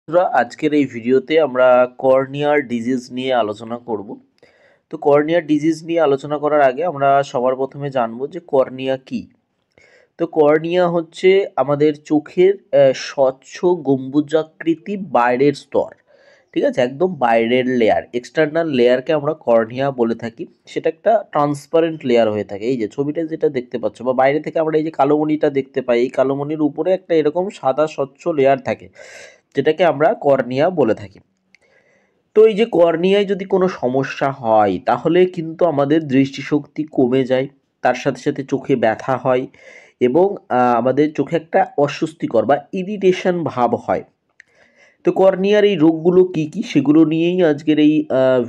বন্ধুরা, আজকের এই ভিডিওতে আমরা কর্নিয়ার ডিজিজ নিয়ে আলোচনা করব। তো কর্নিয়ার ডিজিজ নিয়ে আলোচনা করার আগে আমরা সবার প্রথমে জানবো যে কর্নিয়া কি। তো কর্নিয়া হচ্ছে আমাদের চোখের স্বচ্ছ গম্বুজাকৃতি বাইরের স্তর। ঠিক আছে, একদম বাইরের লেয়ার, এক্সটার্নাল লেয়ারকে আমরা কর্নিয়া বলে থাকি। সেটা একটা ট্রান্সপারেন্ট লেয়ার হয়ে থাকে। এই যে ছবিটা যেটা দেখতে পাচ্ছ বা বাইরে থেকে আমরা এই যে কালোমণিটা দেখতে পাই, এই কালোমণির উপরে একটা এরকম সাদা স্বচ্ছ লেয়ার থাকে, যেটাকে আমরা কর্নিয়া বলে থাকি। তো এই যে কর্নিয়ায় যদি কোনো সমস্যা হয় তাহলে কিন্তু আমাদের দৃষ্টিশক্তি কমে যায়, তার সাথে সাথে চোখে ব্যথা হয় এবং আমাদের চোখে একটা অস্বস্তিকর বা ইরিটেশন ভাব হয়। তো কর্নিয়ার এই রোগগুলো কি কি সেগুলো নিয়েই আজকের এই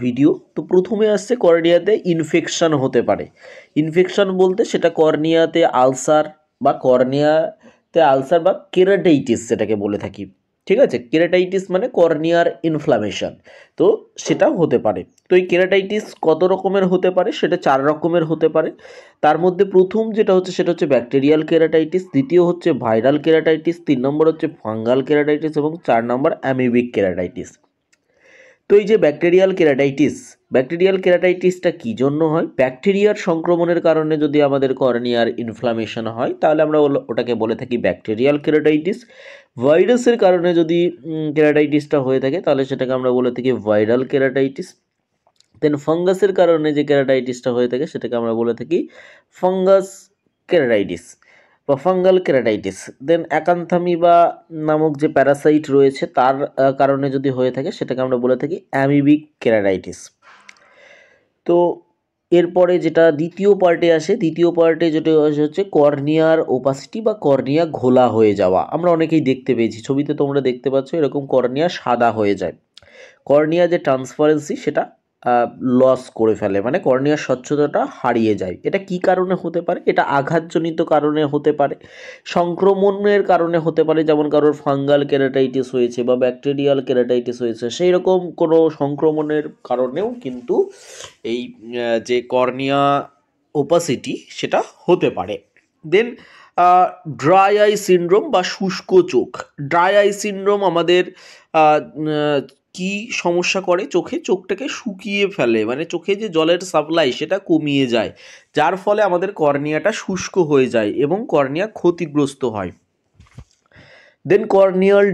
ভিডিও। তো প্রথমে আসছে কর্নিয়াতে ইনফেকশন হতে পারে। ইনফেকশন বলতে সেটা কর্নিয়াতে আলসার বা কর্নিয়াতে আলসার বা কেরাটাইটিস যেটাকে বলে থাকি। ঠিক আছে, কেরাটাইটিস মানে কর্নিয়ার ইনফ্লামেশন। তো সেটাও হতে পারে। তো এই কেরাটাইটিস কত রকমের হতে পারে? সেটা 4 রকমের হতে পারে। তার মধ্যে প্রথম যেটা হচ্ছে সেটা হচ্ছে ব্যাকটেরিয়াল কেরাটাইটিস, দ্বিতীয় হচ্ছে ভাইরাল কেরাটাইটিস, 3 নম্বর হচ্ছে ফাঙ্গাল কেরাটাইটিস এবং 4 নম্বর অ্যামিবিক কেরাটাইটিস। তো এই যে ব্যাকটেরিয়াল কেরাটাইটিসটা কী জন্য হয়? ব্যাকটেরিয়ার সংক্রমণের কারণে যদি আমাদের কর্নিয়ার ইনফ্লামেশন হয় তাহলে আমরা ওটাকে বলে থাকি ব্যাকটেরিয়াল কেরাটাইটিস। ভাইরাসের কারণে যদি কেরাটাইটিসটা হয়ে থাকে তাহলে সেটাকে আমরা বলে থাকি ভাইরাল কেরাটাইটিস। দেন ফাঙ্গাসের কারণে যে কেরাটাইটিসটা হয়ে থাকে সেটাকে আমরা বলে থাকি ফাঙ্গাস কেরাটাইটিস বা ফাঙ্গাল কেরাটাইটিস। দেন অ্যাকান্থামিবা নামক যে প্যারাসাইট রয়েছে তার কারণে যদি হয়ে থাকে সেটাকে আমরা বলে থাকি অ্যামিবিক কেরাটাইটিস। তো এরপরে যেটা দ্বিতীয় পার্টে আসে, দ্বিতীয় পার্টে যেটা হচ্ছে কর্নিয়ার ওপাসিটি বা কর্নিয়া ঘোলা হয়ে যাওয়া। আমরা অনেকেই দেখতে পেয়েছি, ছবিতে তোমরা দেখতে পাচ্ছ এরকম কর্নিয়া সাদা হয়ে যায়। কর্নিয়া যে ট্রান্সপারেন্সি সেটা লস করে ফেলে, মানে কর্নিয়ার স্বচ্ছতাটা হারিয়ে যায়। এটা কি কারণে হতে পারে? এটা আঘাতজনিত কারণে হতে পারে, সংক্রমণের কারণে হতে পারে, যেমন কারোর ফাঙ্গাল কেরাটাইটিস হয়েছে বা ব্যাকটেরিয়াল কেরাটাইটিস হয়েছে, সেই রকম কোনো সংক্রমণের কারণেও কিন্তু এই যে কর্নিয়া ওপাসিটি সেটা হতে পারে। দেন ড্রাই আই সিনড্রোম বা শুষ্ক চোখ। ড্রাই আই সিনড্রোম আমাদের কি সমস্যা করে? চোখটাকে শুকিয়ে ফেলে, মানে চোখে যে জলের সাপ্লাই সেটা কমিয়ে যায়, যার ফলে আমাদের কর্নিয়াটা শুষ্ক হয়ে যায় এবং কর্নিয়া ক্ষতিগ্রস্ত হয়। দেন কর্নিয়াল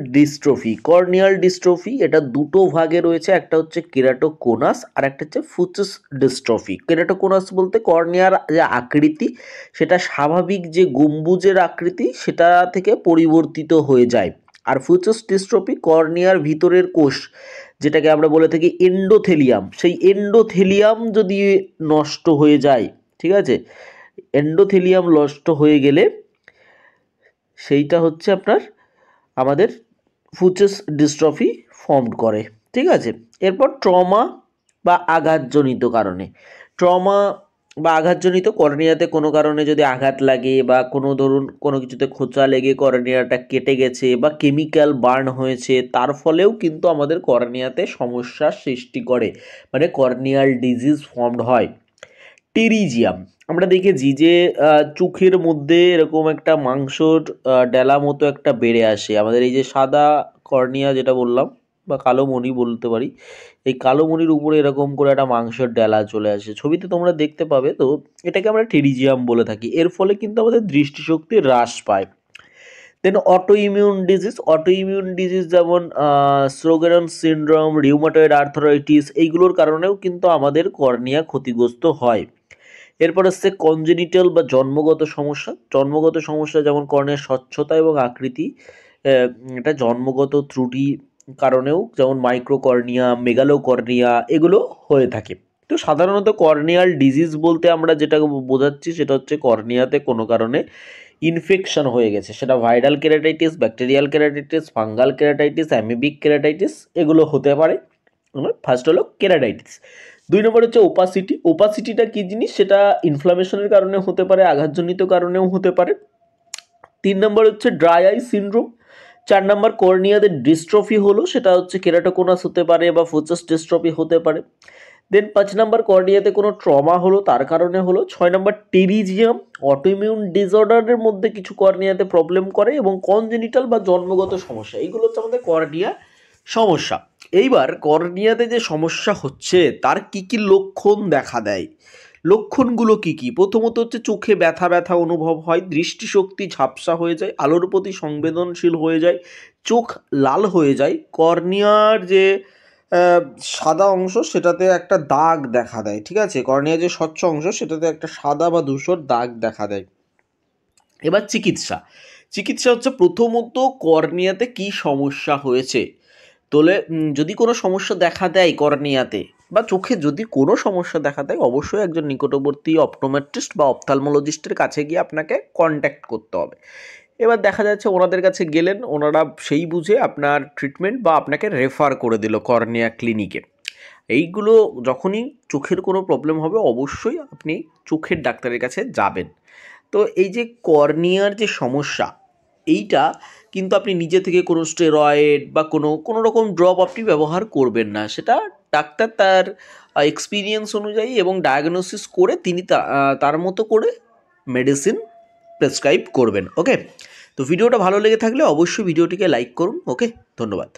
ডিস্ট্রফি এটা দুটো ভাগে রয়েছে, একটা হচ্ছে কেরাটোকোনাস আর একটা হচ্ছে ফুচস ডিস্ট্রফি। কেরাটোকোনাস বলতে কর্নিয়ার যে আকৃতি সেটা স্বাভাবিক যে গম্বুজের আকৃতি সেটা থেকে পরিবর্তিত হয়ে যায়। আর ফুচস ডিস্ট্রফি কর্নিয়ার ভিতরের কোষ, যেটাকে আমরা বলে থাকি এন্ডোথেলিয়াম, সেই এন্ডোথেলিয়াম যদি নষ্ট হয়ে যায়, ঠিক আছে, এন্ডোথেলিয়াম নষ্ট হয়ে গেলে সেইটা হচ্ছে আপনার আমাদের ফুচস ডিস্ট্রফি ফর্ম করে। ঠিক আছে, এরপর ট্রমা বা আঘাতজনিত কারণে। ট্রমা বা আঘাতজনিত, কর্নিয়াতে কোনো কারণে যদি আঘাত লাগে বা কোনো ধরুন কোনো কিছুতে খোঁচা লেগে কর্নিয়াটা কেটে গেছে বা কেমিক্যাল বার্ন হয়েছে, তার ফলেও কিন্তু আমাদের কর্নিয়াতে সমস্যার সৃষ্টি করে, মানে কর্নিয়াল ডিজিজ ফর্মড হয়। টেরিজিয়াম, আমরা দেখেছি যে চোখের মধ্যে এরকম একটা মাংসর ডেলা মতো একটা বেড়ে আসে। আমাদের এই যে সাদা কর্নিয়া যেটা বললাম বা কালো মণি বলতে পারি, এই কালো মণির উপরে এরকম করে একটা মাংসের ডেলা চলে আসে, ছবিতে তোমরা দেখতে পাবে। তো এটাকে আমরা টেরিজিয়াম বলে থাকি। এর ফলে কিন্তু আমাদের দৃষ্টিশক্তি হ্রাস পায়। দেন অটো ইমিউন ডিজিজ যেমন স্যোগরেনস সিনড্রোম, রিউমাটয়েড আর্থ্রাইটিস, এইগুলোর কারণেও কিন্তু আমাদের কর্নিয়া ক্ষতিগ্রস্ত হয়। এরপর হচ্ছে কনজেনিটাল বা জন্মগত সমস্যা যেমন কর্নিয়ার স্বচ্ছতা এবং আকৃতি, এটা জন্মগত ত্রুটি কারণেও, যেমন মাইক্রোকর্নিয়া, মেগালোকর্নিয়া, এগুলো হয়ে থাকে। তো সাধারণত কর্নিয়াল ডিজিজ বলতে আমরা যেটা বোঝাচ্ছি সেটা হচ্ছে কর্নিয়াতে কোনো কারণে ইনফেকশন হয়ে গেছে, সেটা viral keratitis, bacterial keratitis, fungal keratitis, amoebic keratitis, এগুলো হতে পারে। ফার্স্ট হলো কেরাটাইটিস। 2 নম্বর হচ্ছে ওপাসিটিটা কি জিনিস? সেটা ইনফ্লামেশনের কারণে হতে পারে, আঘাতজনিত কারণেও হতে পারে। 3 নম্বর হচ্ছে ড্রাই আই সিনড্রোম। 4 নম্বর কর্নিয়াতে ডিস্ট্রফি হলো, সেটা হচ্ছে কেরাটোকোনাস হতে পারে বা ফুচস ডিস্ট্রফি হতে পারে। দেন 5 নম্বর কর্নিয়াতে কোনো ট্রমা হলো, তার কারণে হলো। 6 নম্বর টেরিজিয়াম, অটোইমিউন ডিসঅর্ডারের মধ্যে কিছু কর্নিয়াতে প্রবলেম করে, এবং কনজেনিটাল বা জন্মগত সমস্যা, এইগুলো হচ্ছে আমাদের কর্নিয়া সমস্যা। এইবার কর্নিয়াতে যে সমস্যা হচ্ছে তার কি কি লক্ষণ দেখা দেয়? লক্ষণগুলো কি কি? প্রথমত হচ্ছে চোখে ব্যথা ব্যথা অনুভব হয়, দৃষ্টিশক্তি ঝাপসা হয়ে যায়, আলোর প্রতি সংবেদনশীল হয়ে যায়, চোখ লাল হয়ে যায়, কর্নিয়ার যে সাদা অংশ সেটাতে একটা দাগ দেখা দেয়, ঠিক আছে? কর্নিয়ার যে স্বচ্ছ অংশ সেটাতে একটা সাদা বা ধূসর দাগ দেখা দেয়। এবার চিকিৎসা। চিকিৎসা হচ্ছে প্রথমত কর্নিয়াতে কি সমস্যা হয়েছে। যদি কোনো সমস্যা দেখা দেয় কর্নিয়াতে বা চোখে যদি কোনো সমস্যা দেখা দেয়, অবশ্যই একজন নিকটবর্তী অপটোমেট্রিস্ট বা অপথ্যালমোলজিস্টের কাছে গিয়ে আপনাকে কন্ট্যাক্ট করতে হবে। এবার দেখা যাচ্ছে ওনাদের কাছে গেলেন, ওনারা সেই বুঝে আপনার ট্রিটমেন্ট বা আপনাকে রেফার করে দিল কর্নিয়া ক্লিনিকে। এইগুলো যখনই চোখের কোনো প্রবলেম হবে অবশ্যই আপনি চোখের ডাক্তারের কাছে যাবেন। তো এই যে কর্নিয়ার যে সমস্যা, এইটা কিন্তু আপনি নিজে থেকে কোনো স্টেরয়েড বা কোনো রকম ড্রপ আপনি ব্যবহার করবেন না। সেটা ডাক্তার তার এক্সপিরিয়েন্স অনুযায়ী এবং ডায়াগনোসিস করে তিনি তার মতো করে মেডিসিন প্রেসক্রাইব করবেন। ওকে? তো ভিডিওটা ভালো লেগে থাকলে অবশ্যই ভিডিওটিকে লাইক করুন। ওকে? ধন্যবাদ।